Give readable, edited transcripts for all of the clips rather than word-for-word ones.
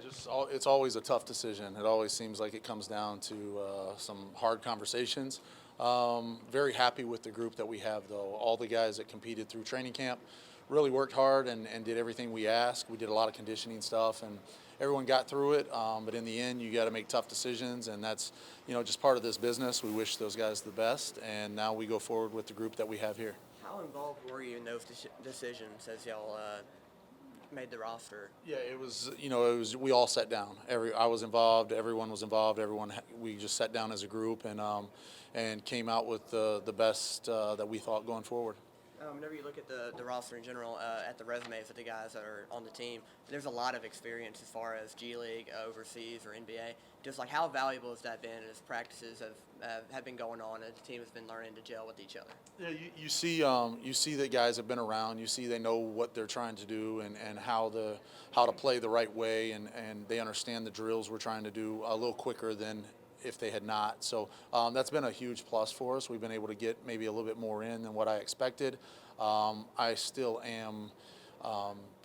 It's always a tough decision. It always seems like it comes down to some hard conversations. Very happy with the group that we have, though. All the guys that competed through training camp really worked hard and did everything we asked. We did a lot of conditioning stuff, and everyone got through it. But in the end, you got to make tough decisions, and that's just part of this business. We wish those guys the best, and now we go forward with the group that we have here. How involved were you in those decisions as y'all made the roster? Yeah, it was. We all sat down. I was involved. Everyone was involved. We just sat down as a group and came out with the best that we thought going forward. Whenever you look at the roster in general, at the resumes of the guys that are on the team, there's a lot of experience as far as G League, overseas, or NBA. Just like how valuable has that been as practices have been going on and the team has been learning to gel with each other? Yeah, you see that guys have been around. You see they know what they're trying to do and how to play the right way, and they understand the drills we're trying to do a little quicker than if they had not. So that's been a huge plus for us. We've been able to get maybe a little bit more in than what I expected. I still am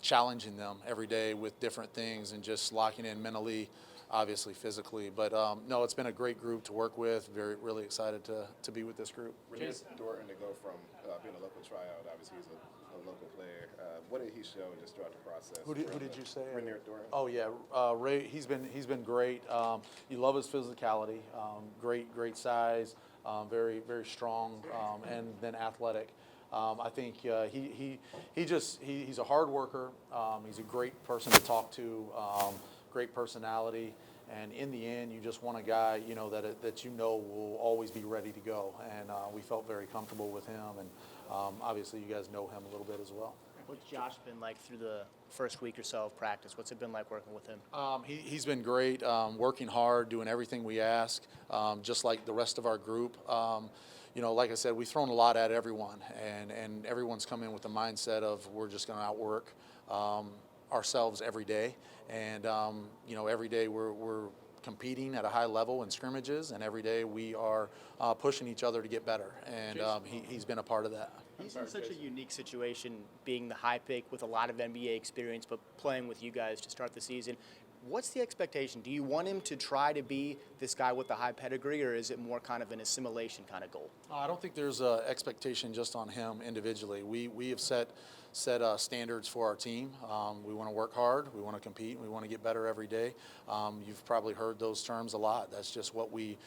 challenging them every day with different things and just locking in mentally, obviously physically. But no, it's been a great group to work with. Really excited to be with this group. Renee Thornton, to go from being a local tryout, obviously he's a local player. What did he show just throughout the process? Who did you say? Renee Thornton. Oh yeah, Ray. He's been great. You love his physicality. Great size. Very strong, and then athletic. I think he's a hard worker. He's a great person to talk to. Great personality. And in the end, you just want a guy, that will always be ready to go. And we felt very comfortable with him. And obviously, you guys know him a little bit as well. What's Josh been like through the first week or so of practice? What's it been like working with him? He's been great, working hard, doing everything we ask, just like the rest of our group. Like I said, we've thrown a lot at everyone, and everyone's come in with the mindset of we're just going to outwork ourselves every day. And, every day we're competing at a high level in scrimmages, and every day we are pushing each other to get better. And he's been a part of that. He's in such a unique situation, being the high pick with a lot of NBA experience, but playing with you guys to start the season. What's the expectation? Do you want him to try to be this guy with the high pedigree, or is it more kind of an assimilation kind of goal? I don't think there's an expectation just on him individually. We have set standards for our team. We want to work hard. We want to compete. We want to get better every day. You've probably heard those terms a lot. That's just what we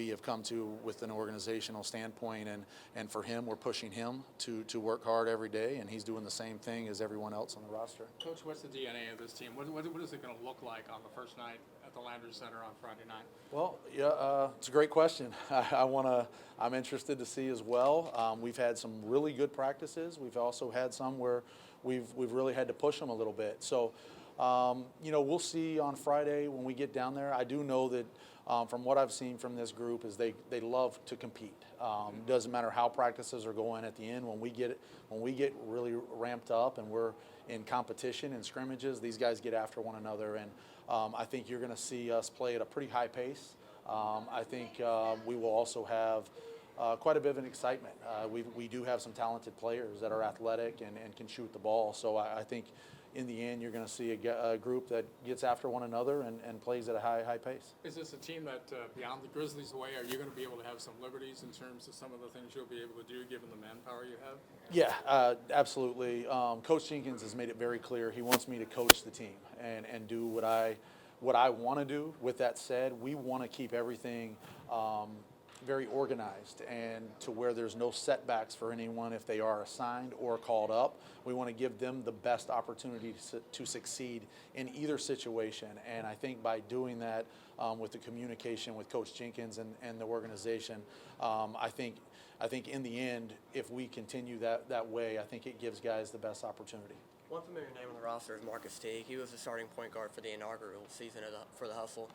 have come to with an organizational standpoint. And for him, we're pushing him to work hard every day, and he's doing the same thing as everyone else on the roster. Coach, what's the DNA of this team? What is it going to look like on the first night at the Landers Center on Friday night? Well, yeah, it's a great question. I'm interested to see as well. We've had some really good practices. We've also had some where we've really had to push them a little bit. So, we'll see on Friday when we get down there. I do know that from what I've seen from this group is they love to compete. Doesn't matter how practices are going at the end. When we get really ramped up and we're in competition and scrimmages, these guys get after one another, and I think you're going to see us play at a pretty high pace. I think we will also have quite a bit of an excitement. We do have some talented players that are athletic and can shoot the ball. So I think in the end you're going to see a group that gets after one another and plays at a high pace. Is this a team that, beyond the Grizzlies away, are you going to be able to have some liberties in terms of some of the things you'll be able to do given the manpower you have? Yeah, absolutely. Coach Jenkins has made it very clear he wants me to coach the team and do what I want to do. With that said, we want to keep everything very organized and to where there's no setbacks for anyone if they are assigned or called up. We want to give them the best opportunity to succeed in either situation. And I think by doing that with the communication with Coach Jenkins and the organization, I think in the end, if we continue that way, I think it gives guys the best opportunity. One familiar name on the roster is Marcus Teague. He was the starting point guard for the inaugural season for the Hustle.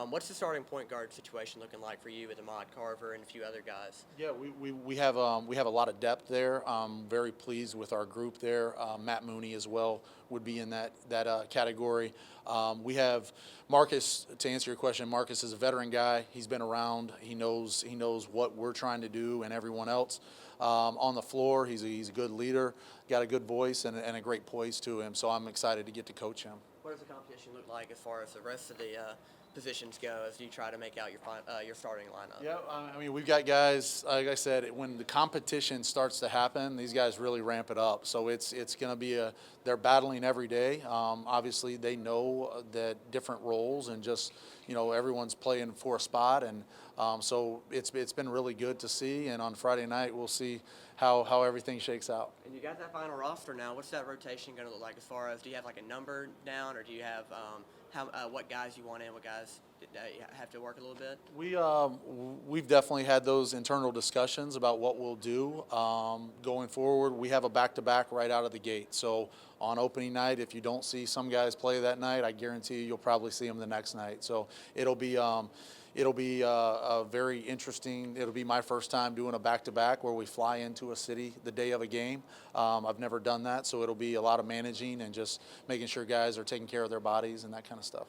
What's the starting point guard situation looking like for you with Ahmad Carver and a few other guys? Yeah, we have a lot of depth there. I'm very pleased with our group there. Matt Mooney as well would be in that category. We have Marcus. To answer your question, Marcus is a veteran guy. He's been around. He knows what we're trying to do and everyone else. On the floor, he's a good leader, got a good voice and a great poise to him. So I'm excited to get to coach him. What does the competition look like as far as the rest of the positions go as you try to make out your starting lineup? Yeah, I mean, we've got guys, like I said, when the competition starts to happen, these guys really ramp it up. So it's going to be they're battling every day. Obviously, they know that different roles and just, everyone's playing for a spot. And so it's been really good to see. And on Friday night, we'll see how everything shakes out. And you got that final roster now. What's that rotation going to look like as far as, do you have like a number down, or do you have what guys you want in, what guys have to work a little bit? We've definitely had those internal discussions about what we'll do going forward. We have a back-to-back right out of the gate. So on opening night, if you don't see some guys play that night, I guarantee you'll probably see them the next night. So it'll be a very interesting. It'll be my first time doing a back-to-back where we fly into a city the day of a game. I've never done that, so it'll be a lot of managing and just making sure guys are taking care of their bodies and that kind of stuff.